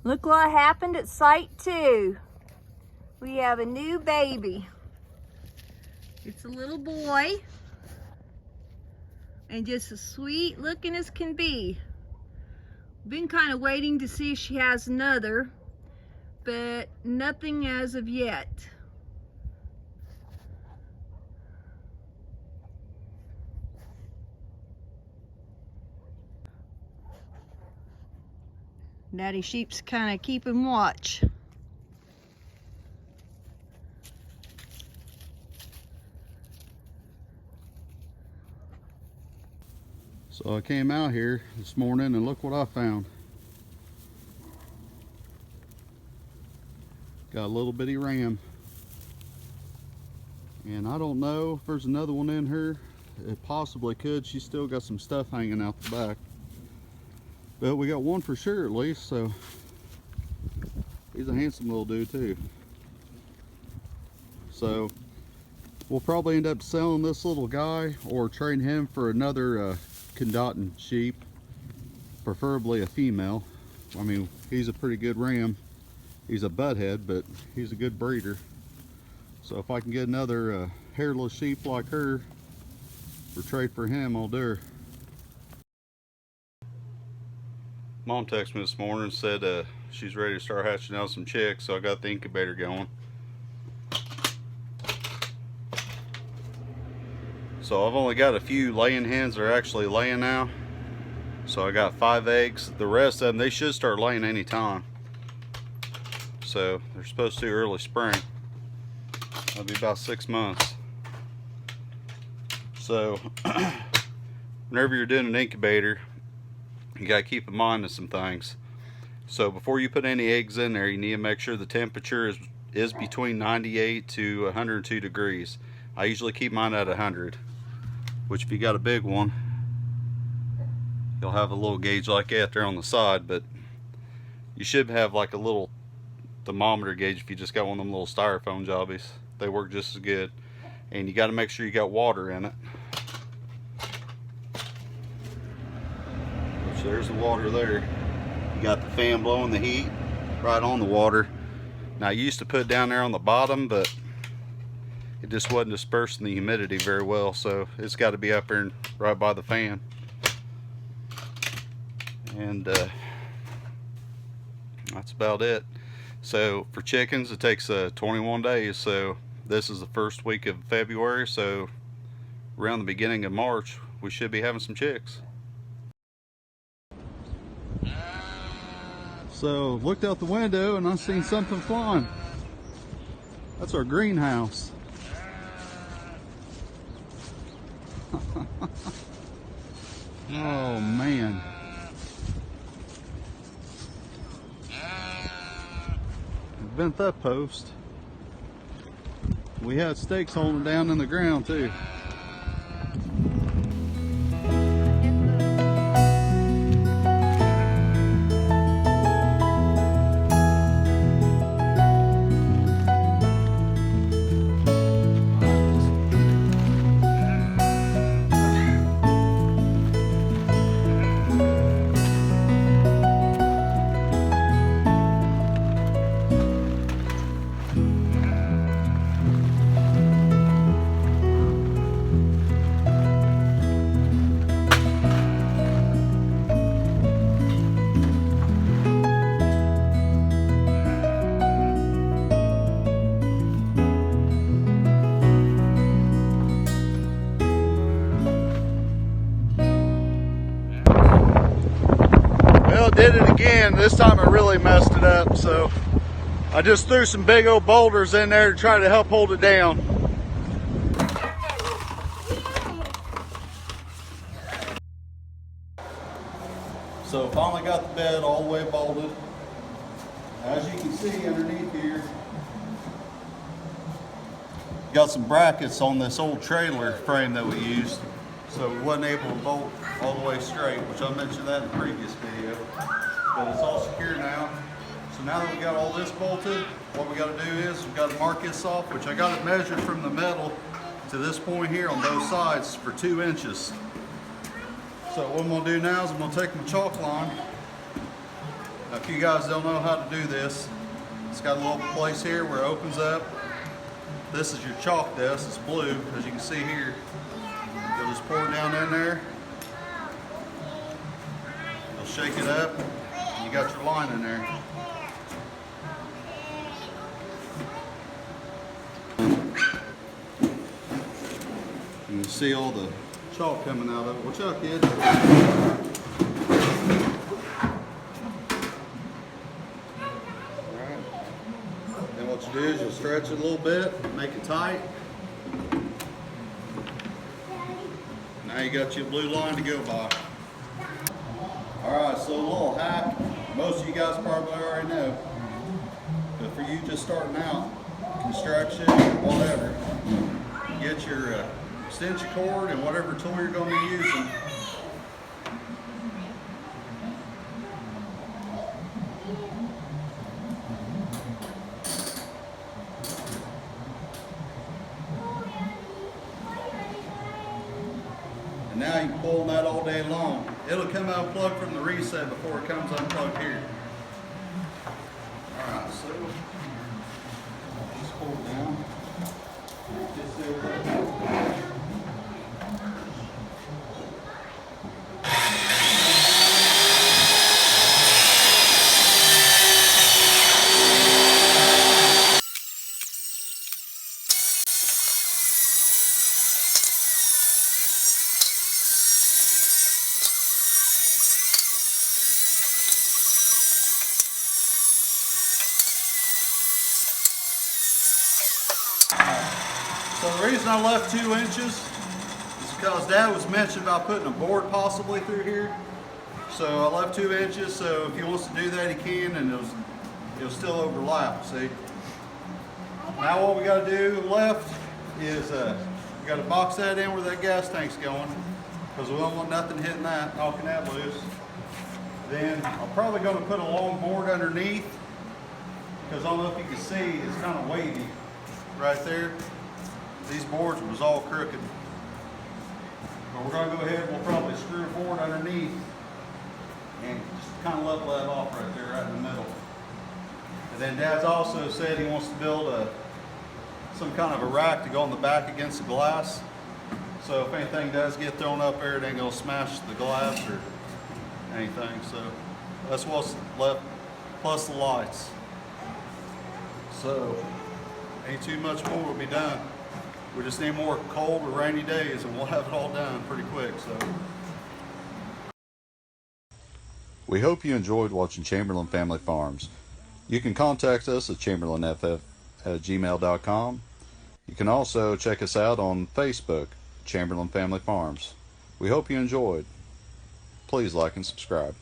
Look what happened at site 2. We have a new baby. It's a little boy and just as sweet looking as can be. Been kind of waiting to see if she has another, but nothing as of yet. Daddy sheep's kind of keeping watch. So I came out here this morning and look what I found. Got a little bitty ram. And I don't know if there's another one in her. It possibly could. She's still got some stuff hanging out the back. But we got one for sure at least, so he's a handsome little dude too. So we'll probably end up selling this little guy or trading him for another Condotten sheep, preferably a female. I mean, he's a pretty good ram. He's a butthead, but he's a good breeder. So if I can get another hairless sheep like her for trade for him, I'll do her. Mom texted me this morning and said she's ready to start hatching out some chicks, so I got the incubator going. So I've only got a few laying hens that are actually laying now. So I got 5 eggs. The rest of them, they should start laying anytime. So they're supposed to early spring. That'll be about 6 months. So whenever you're doing an incubator, you got to keep in mind of some things. So before you put any eggs in there, you need to make sure the temperature is between 98 to 102 degrees. I usually keep mine at 100, which if you got a big one, you'll have a little gauge like that there on the side, but you should have like a little thermometer gauge if you just got one of them little styrofoam jobbies. They work just as good. And you got to make sure you got water in it. So there's the water there. You got the fan blowing the heat right on the water. Now I used to put it down there on the bottom, but it just wasn't dispersing the humidity very well, so it's got to be up there right by the fan. And that's about it. So for chickens, it takes 21 days. So this is the first week of February, so around the beginning of March we should be having some chicks. So looked out the window and I seen something flying. That's our greenhouse. Oh man. Bent that post. We had stakes holding down in the ground too. Did it again. This time I really messed it up, so I just threw some big old boulders in there to try to help hold it down. So finally got the bed all the way bolted. As you can see underneath here, got some brackets on this old trailer frame that we used, so we wasn't able to bolt all the way straight, which I mentioned that in the previous video. But it's all secure now. So now that we got all this bolted, what we got to do is we got to mark this off, which I got it measured from the metal to this point here on both sides for 2 inches. So what I'm going to do now is I'm going to take my chalk line Now, if you guys don't know how to do this, it's got a little place here where it opens up. This is your chalk dust. It's blue, as you can see here. You'll just pour it down in there. You'll shake it up. And you got your line in there. You can see all the chalk coming out of it. Watch out, kids. Alright. Then what you do is you'll stretch it a little bit, make it tight. Now you got your blue line to go by. Alright, so a little hack. Most of you guys probably already know. But for you just starting out, construction, whatever, get your extension cord and whatever tool you're going to be using. And now you can pull on that all day long. It'll come unplugged from the reset before it comes unplugged here. Alright, so just pull it down. Just do it. So the reason I left 2 inches is because Dad was mentioning about putting a board possibly through here. So I left 2 inches, so if he wants to do that, he can, and it'll still overlap, see? Now what we got to do left is we got to box that in where that gas tank's going, because we don't want nothing hitting that, knocking that loose. Then I'm probably going to put a long board underneath, because I don't know if you can see, it's kind of wavy right there. These boards was all crooked. But we're going to go ahead and we'll probably screw a board underneath and just kind of level that off right there, right in the middle. And then Dad's also said he wants to build some kind of a rack to go on the back against the glass. So if anything does get thrown up there, it ain't going to smash the glass or anything. So that's what's left, plus the lights. So ain't too much more will be done. We just need more cold or rainy days and we'll have it all done pretty quick. So we hope you enjoyed watching Chamberlain Family Farms. You can contact us at chamberlainff@gmail.com. You can also check us out on Facebook, Chamberlain Family Farms. We hope you enjoyed. Please like and subscribe.